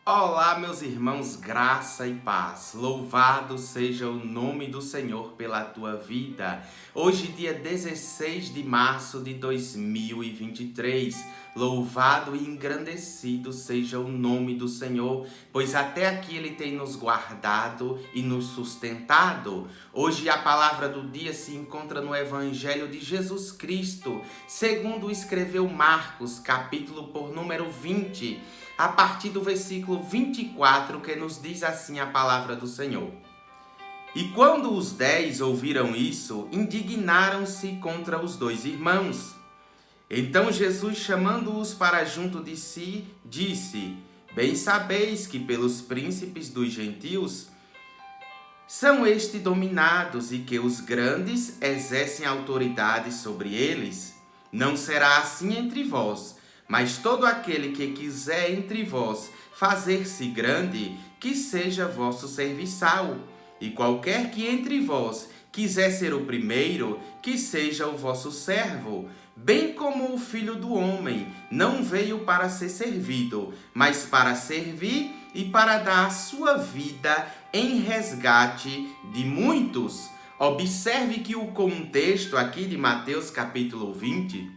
Olá, meus irmãos, graça e paz. Louvado seja o nome do Senhor pela tua vida. Hoje, dia 16 de março de 2023. Louvado e engrandecido seja o nome do Senhor, pois até aqui Ele tem nos guardado e nos sustentado. Hoje a palavra do dia se encontra no Evangelho de Jesus Cristo, segundo escreveu Marcos, capítulo por número 20, a partir do versículo 24, que nos diz assim a palavra do Senhor. E quando os 10 ouviram isso, indignaram-se contra os dois irmãos. Então Jesus, chamando-os para junto de si, disse: Bem sabeis que pelos príncipes dos gentios são estes dominados e que os grandes exercem autoridade sobre eles. Não será assim entre vós, mas todo aquele que quiser entre vós fazer-se grande, que seja vosso serviçal. E qualquer que entre vós quiser ser o primeiro, que seja o vosso servo. Bem como o Filho do Homem não veio para ser servido, mas para servir e para dar a sua vida em resgate de muitos. Observe que o contexto aqui de Mateus capítulo 20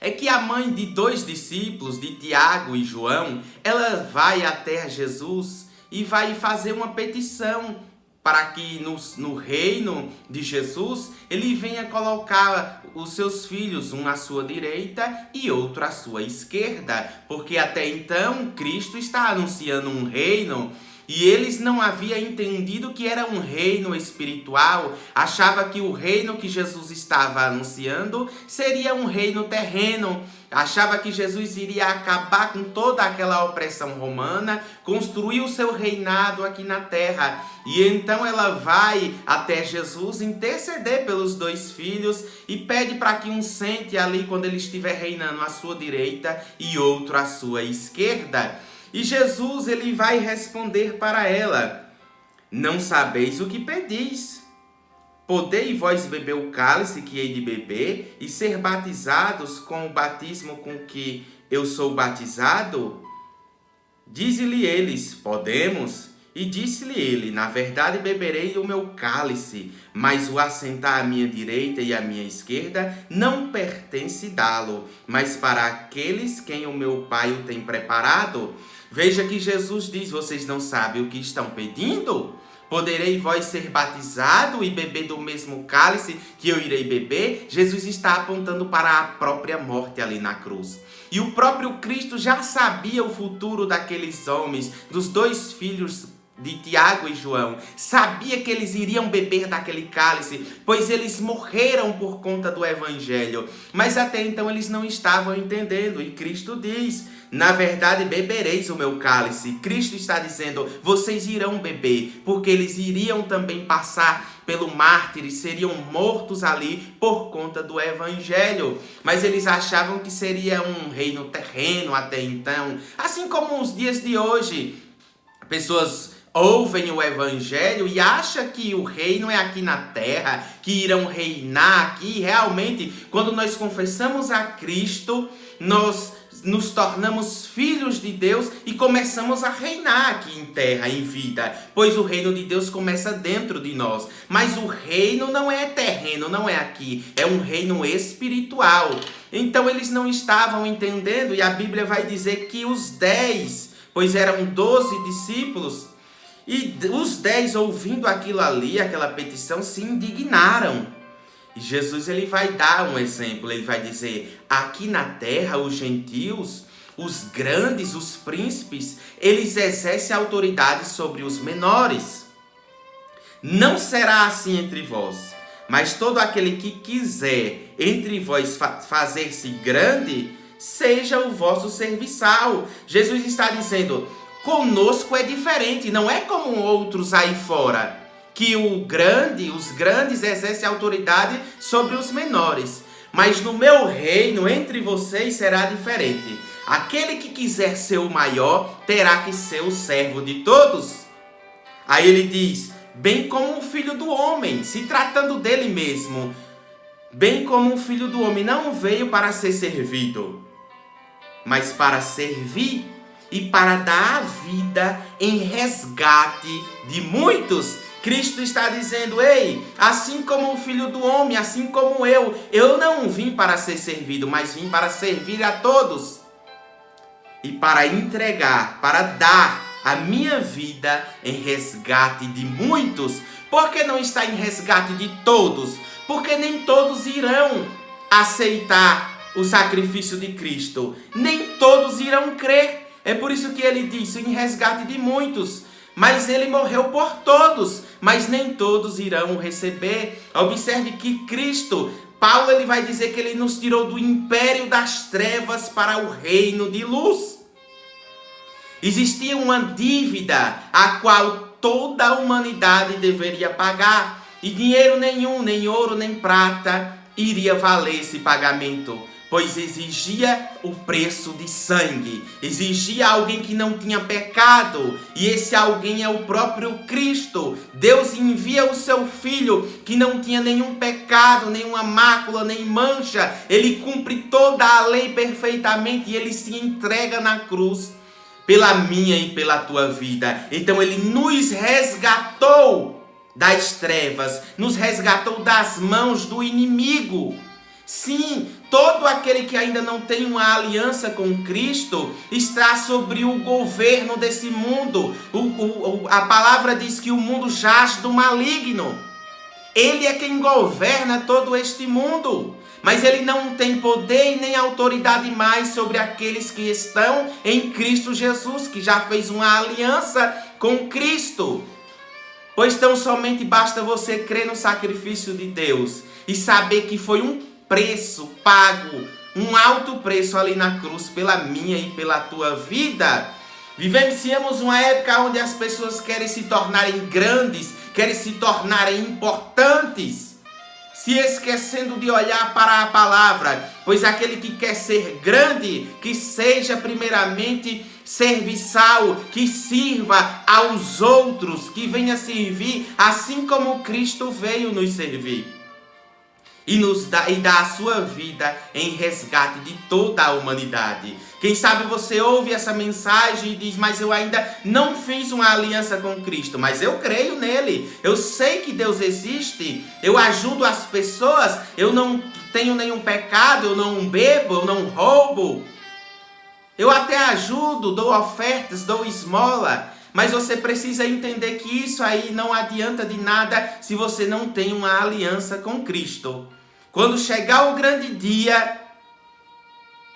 é que a mãe de dois discípulos, de Tiago e João, ela vai até Jesus e vai fazer uma petição para que no reino de Jesus ele venha colocar os seus filhos, um à sua direita e outro à sua esquerda, porque até então Cristo está anunciando um reino e eles não haviam entendido que era um reino espiritual, achava que o reino que Jesus estava anunciando seria um reino terreno, achava que Jesus iria acabar com toda aquela opressão romana, construir o seu reinado aqui na terra. E então ela vai até Jesus interceder pelos dois filhos e pede para que um sente ali quando ele estiver reinando à sua direita e outro à sua esquerda. E Jesus ele vai responder para ela: Não sabeis o que pedis. Podei vós beber o cálice que hei de beber e ser batizados com o batismo com que eu sou batizado? Dize-lhe eles: Podemos. E disse-lhe ele: Na verdade beberei o meu cálice, mas o assentar à minha direita e à minha esquerda não pertence dá-lo, mas para aqueles quem o meu Pai o tem preparado. Veja que Jesus diz: Vocês não sabem o que estão pedindo? Poderei vós ser batizado e beber do mesmo cálice que eu irei beber? Jesus está apontando para a própria morte ali na cruz. E o próprio Cristo já sabia o futuro daqueles homens, dos dois filhos de Tiago e João, sabia que eles iriam beber daquele cálice, pois eles morreram por conta do Evangelho, mas até então eles não estavam entendendo, e Cristo diz: Na verdade bebereis o meu cálice. Cristo está dizendo: vocês irão beber, porque eles iriam também passar pelo mártir, seriam mortos ali por conta do Evangelho, mas eles achavam que seria um reino terreno até então, assim como os dias de hoje, pessoas ouvem o Evangelho e acham que o reino é aqui na terra, que irão reinar aqui. Realmente, quando nós confessamos a Cristo, nós nos tornamos filhos de Deus e começamos a reinar aqui em terra, em vida, pois o reino de Deus começa dentro de nós. Mas o reino não é terreno, não é aqui, é um reino espiritual. Então eles não estavam entendendo, e a Bíblia vai dizer que os 10, pois eram 12 discípulos, e os 10 ouvindo aquilo ali, aquela petição, se indignaram. E Jesus ele vai dar um exemplo, ele vai dizer: aqui na terra os gentios, os grandes, os príncipes, eles exercem autoridade sobre os menores. Não será assim entre vós, mas todo aquele que quiser entre vós fazer-se grande, seja o vosso serviçal. Jesus está dizendo: conosco é diferente, não é como outros aí fora, que os grandes exercem autoridade sobre os menores. Mas no meu reino, entre vocês, será diferente. Aquele que quiser ser o maior, terá que ser o servo de todos. Aí ele diz: bem como o Filho do Homem, se tratando dele mesmo. Bem como o Filho do Homem não veio para ser servido, mas para servir e para dar a vida em resgate de muitos. Cristo está dizendo: ei, assim como o Filho do Homem, assim como eu não vim para ser servido, mas vim para servir a todos e para entregar, para dar a minha vida em resgate de muitos. Por que não está em resgate de todos? Porque nem todos irão aceitar o sacrifício de Cristo, nem todos irão crer. É por isso que ele disse: em resgate de muitos. Mas ele morreu por todos, mas nem todos irão receber. Observe que Cristo, Paulo, ele vai dizer que ele nos tirou do império das trevas para o reino de luz. Existia uma dívida a qual toda a humanidade deveria pagar, e dinheiro nenhum, nem ouro, nem prata, iria valer esse pagamento, pois exigia o preço de sangue, exigia alguém que não tinha pecado, e esse alguém é o próprio Cristo. Deus envia o seu Filho, que não tinha nenhum pecado, nenhuma mácula, nem mancha. Ele cumpre toda a lei perfeitamente, e ele se entrega na cruz pela minha e pela tua vida. Então ele nos resgatou das trevas, nos resgatou das mãos do inimigo. Sim, todo aquele que ainda não tem uma aliança com Cristo está sobre o governo desse mundo. A palavra diz que o mundo jaz do maligno. Ele é quem governa todo este mundo, mas ele não tem poder e nem autoridade mais sobre aqueles que estão em Cristo Jesus, que já fez uma aliança com Cristo. Pois tão somente basta você crer no sacrifício de Deus e saber que foi um preço pago, um alto preço ali na cruz pela minha e pela tua vida. Vivenciamos uma época onde as pessoas querem se tornarem grandes, querem se tornarem importantes, se esquecendo de olhar para a palavra, pois aquele que quer ser grande, que seja primeiramente serviçal, que sirva aos outros, que venha servir assim como Cristo veio nos servir. E dá a sua vida em resgate de toda a humanidade. Quem sabe você ouve essa mensagem e diz: mas eu ainda não fiz uma aliança com Cristo, mas eu creio nele, eu sei que Deus existe, eu ajudo as pessoas, eu não tenho nenhum pecado, eu não bebo, eu não roubo, eu até ajudo, dou ofertas, dou esmola. Mas você precisa entender que isso aí não adianta de nada se você não tem uma aliança com Cristo. Quando chegar o grande dia,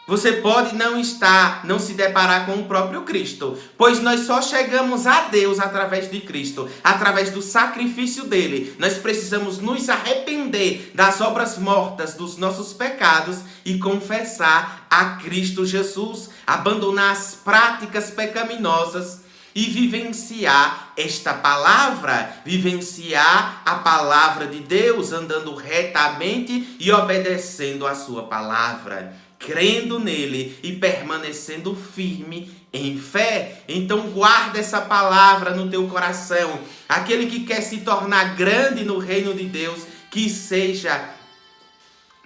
você pode não se deparar com o próprio Cristo, pois nós só chegamos a Deus através de Cristo, através do sacrifício dele. Nós precisamos nos arrepender das obras mortas, dos nossos pecados e confessar a Cristo Jesus, abandonar as práticas pecaminosas e vivenciar esta palavra, vivenciar a palavra de Deus, andando retamente e obedecendo a sua palavra, crendo nele e permanecendo firme em fé. Então guarda essa palavra no teu coração. Aquele que quer se tornar grande no reino de Deus, que seja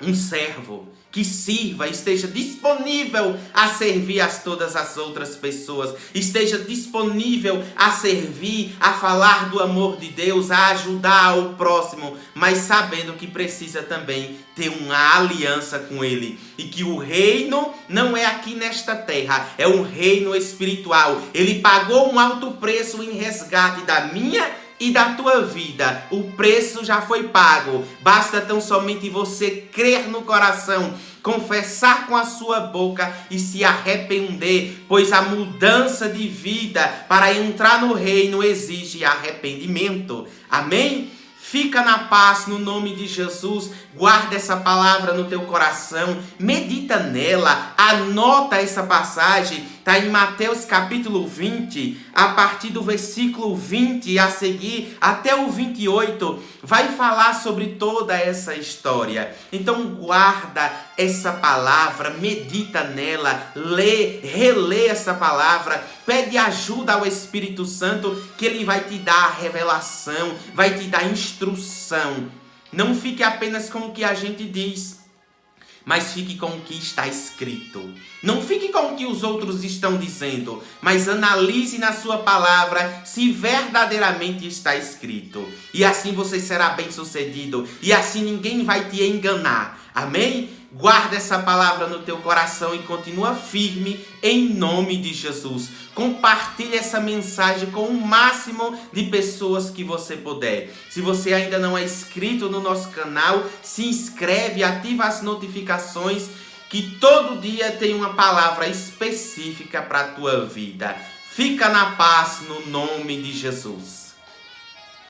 um servo, que sirva, esteja disponível a servir a todas as outras pessoas, esteja disponível a servir, a falar do amor de Deus, a ajudar o próximo, mas sabendo que precisa também ter uma aliança com ele, e que o reino não é aqui nesta terra, é um reino espiritual. Ele pagou um alto preço em resgate da minha e da tua vida. O preço já foi pago. Basta tão somente você crer no coração, confessar com a sua boca e se arrepender, pois a mudança de vida para entrar no reino exige arrependimento. Amém? Fica na paz no nome de Jesus. Guarda essa palavra no teu coração. Medita nela. Anota essa passagem. Está em Mateus capítulo 20. A partir do versículo 20 e a seguir até o 28. Vai falar sobre toda essa história. Então guarda essa palavra. Medita nela. Lê, relê essa palavra. Pede ajuda ao Espírito Santo, que ele vai te dar a revelação, vai te dar instrução. Não fique apenas com o que a gente diz, mas fique com o que está escrito. Não fique com o que os outros estão dizendo, mas analise na sua palavra se verdadeiramente está escrito. E assim você será bem-sucedido, e assim ninguém vai te enganar. Amém? Guarda essa palavra no teu coração e continua firme em nome de Jesus. Compartilhe essa mensagem com o máximo de pessoas que você puder. Se você ainda não é inscrito no nosso canal, se inscreve, ativa as notificações, que todo dia tem uma palavra específica para a tua vida. Fica na paz no nome de Jesus.